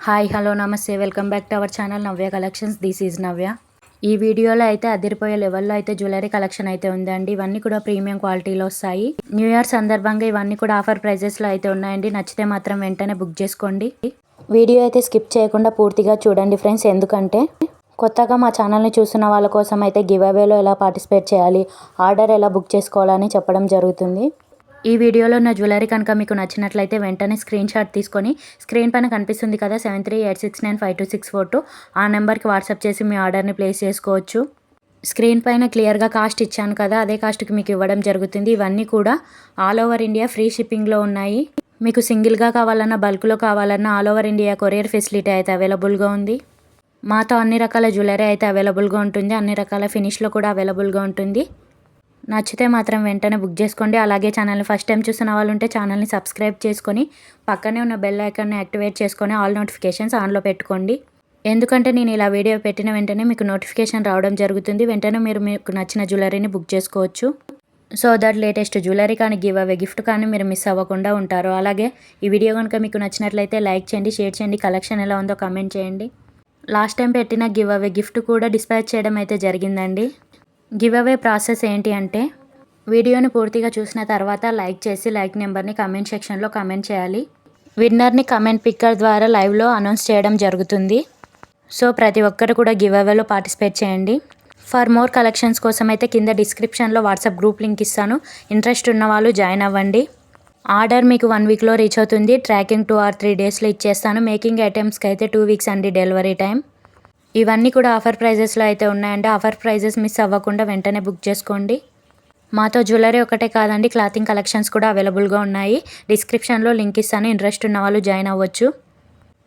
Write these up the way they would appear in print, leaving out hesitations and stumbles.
Hi hello నమస్తే welcome back to our channel Navya collections. This is Navya. ఈ వీడియోలో అయితే అదిరిపోయే లెవెల్లో అయితే జ్యువెలరీ కలెక్షన్ అయితే ఉందండి. ఇవన్నీ కూడా ప్రీమియం క్వాలిటీలో వస్తాయి. న్యూ ఇయర్ సందర్భంగా ఇవన్నీ కూడా ఆఫర్ ప్రైజెస్లో అయితే ఉన్నాయండి. నచ్చితే మాత్రం వెంటనే బుక్ చేసుకోండి. వీడియో అయితే స్కిప్ చేయకుండా పూర్తిగా చూడండి ఫ్రెండ్స్. ఎందుకంటే కొత్తగా మా ఛానల్ని చూస్తున్న వాళ్ళ కోసం అయితే గివ్ అవేలో ఎలా పార్టిసిపేట్ చేయాలి, ఆర్డర్ ఎలా బుక్ చేసుకోవాలని చెప్పడం జరుగుతుంది. ఈ వీడియోలో ఉన్న జ్యువెలరీ కనుక మీకు నచ్చినట్లయితే వెంటనే స్క్రీన్ షాట్ తీసుకొని స్క్రీన్ పైన కనిపిస్తుంది కదా 7386952642 ఆ నెంబర్కి వాట్సాప్ చేసి మీ ఆర్డర్ని ప్లేస్ చేసుకోవచ్చు. స్క్రీన్ పైన క్లియర్గా కాస్ట్ ఇచ్చాను కదా, అదే కాస్ట్కి మీకు ఇవ్వడం జరుగుతుంది. ఇవన్నీ కూడా ఆల్ ఓవర్ ఇండియా ఫ్రీ షిప్పింగ్లో ఉన్నాయి. మీకు సింగిల్గా కావాలన్నా బల్క్లో కావాలన్నా all over India courier facility అయితే అవైలబుల్గా ఉంది. మాతో అన్ని రకాల జ్యువెలరీ అయితే అవైలబుల్గా ఉంటుంది. అన్ని రకాల ఫినిష్లో కూడా అవైలబుల్గా ఉంటుంది. నచ్చితే మాత్రం వెంటనే బుక్ చేసుకోండి. అలాగే ఛానల్ని ఫస్ట్ టైం చూస్తున్న వాళ్ళు ఉంటే ఛానల్ని సబ్స్క్రైబ్ చేసుకొని పక్కనే ఉన్న బెల్ ఐకాన్ని యాక్టివేట్ చేసుకొని ఆల్ నోటిఫికేషన్స్ ఆన్లో పెట్టుకోండి. ఎందుకంటే నేను ఇలా వీడియో పెట్టిన వెంటనే మీకు నోటిఫికేషన్ రావడం జరుగుతుంది. వెంటనే మీరు మీకు నచ్చిన జ్యువెలరీని బుక్ చేసుకోవచ్చు. సో దట్ లేటెస్ట్ జ్యువెలరీ కానీ గివ్ అవే గిఫ్ట్ కానీ మీరు మిస్ అవ్వకుండా ఉంటారు. అలాగే ఈ వీడియో కనుక మీకు నచ్చినట్లయితే లైక్ చేయండి, షేర్ చేయండి, కలెక్షన్ ఎలా ఉందో కామెంట్ చేయండి. లాస్ట్ టైం పెట్టిన గివ్ అవే గిఫ్ట్ కూడా డిస్పాచ్ చేయడం అయితే జరిగిందండి. గివ్ అవే ప్రాసెస్ ఏంటి అంటే వీడియోని పూర్తిగా చూసిన తర్వాత లైక్ చేసి లైక్ నెంబర్ని కమెంట్ సెక్షన్లో కమెంట్ చేయాలి. విన్నర్ని కమెంట్ పిక్కర్ ద్వారా లైవ్లో అనౌన్స్ చేయడం జరుగుతుంది. సో ప్రతి ఒక్కరు కూడా గివ్ అవేలో పార్టిసిపేట్ చేయండి. ఫర్ మోర్ కలెక్షన్స్ కోసం అయితే కింద డిస్క్రిప్షన్లో వాట్సాప్ గ్రూప్ లింక్ ఇస్తాను. ఇంట్రెస్ట్ ఉన్న వాళ్ళు జాయిన్ అవ్వండి. ఆర్డర్ మీకు 1 వీక్లో రీచ్ అవుతుంది. ట్రాకింగ్ 2 or 3 డేస్లో ఇచ్చేస్తాను. మేకింగ్ ఐటమ్స్కి అయితే 2 వీక్స్ అండి డెలివరీ టైం. ఇవన్నీ కూడా ఆఫర్ ప్రైజెస్లో అయితే ఉన్నాయండి. ఆఫర్ ప్రైజెస్ మిస్ అవ్వకుండా వెంటనే బుక్ చేసుకోండి. మాతో జ్యువెలరీ ఒకటే కాదండి, క్లాతింగ్ కలెక్షన్స్ కూడా అవైలబుల్గా ఉన్నాయి. డిస్క్రిప్షన్లో లింక్ ఇస్తాను. ఇంట్రెస్ట్ ఉన్న వాళ్ళు జాయిన్ అవ్వచ్చు.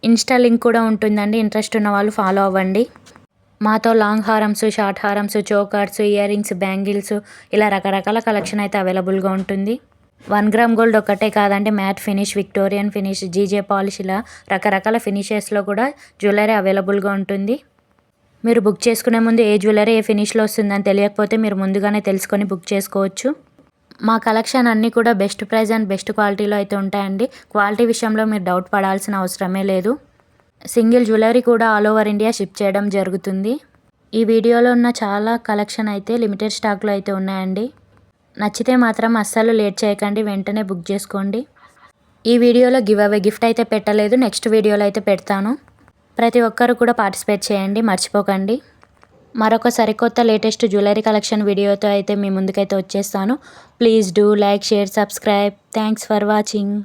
ఇన్స్టా లింక్ కూడా ఉంటుందండి. ఇంట్రెస్ట్ ఉన్న వాళ్ళు ఫాలో అవ్వండి. మాతో లాంగ్ హారమ్స్, షార్ట్ హారమ్స్, చోకర్స్, ఇయర్ రింగ్స్, బ్యాంగిల్స్ ఇలా రకరకాల కలెక్షన్ అయితే అవైలబుల్గా ఉంటుంది. 1 గ్రామ్ గోల్డ్ ఒకటే కాదండి, matte finish, Victorian finish, GJ polish ఇలా రకరకాల ఫినిషెస్లో కూడా జ్యువెలరీ అవైలబుల్గా ఉంటుంది. మీరు బుక్ చేసుకునే ముందు ఏ జ్యువెలరీ ఏ ఫినిష్లో వస్తుందని తెలియకపోతే మీరు ముందుగానే తెలుసుకొని బుక్ చేసుకోవచ్చు. మా కలెక్షన్ అన్నీ కూడా బెస్ట్ ప్రైస్ అండ్ బెస్ట్ క్వాలిటీలో అయితే ఉంటాయండి. క్వాలిటీ విషయంలో మీరు డౌట్ పడాల్సిన అవసరమే లేదు. సింగిల్ జ్యువెలరీ కూడా ఆల్ ఓవర్ ఇండియా షిప్ చేయడం జరుగుతుంది. ఈ వీడియోలో ఉన్న చాలా కలెక్షన్ అయితే లిమిటెడ్ స్టాక్లో అయితే ఉన్నాయండి. నచ్చితే మాత్రం అస్సలు లేట్ చేయకండి, వెంటనే బుక్ చేసుకోండి. ఈ వీడియోలో గివ్ అవే గిఫ్ట్ అయితే పెట్టలేదు, నెక్స్ట్ వీడియోలో అయితే పెడతాను. ప్రతి ఒక్కరు కూడా పార్టిసిపేట్ చేయండి, మర్చిపోకండి. మరొక సరికొత్త లేటెస్ట్ జ్యువెలరీ కలెక్షన్ వీడియోతో అయితే మీ ముందుకైతే వచ్చేస్తాను. Please do like, share, subscribe. Thanks for watching.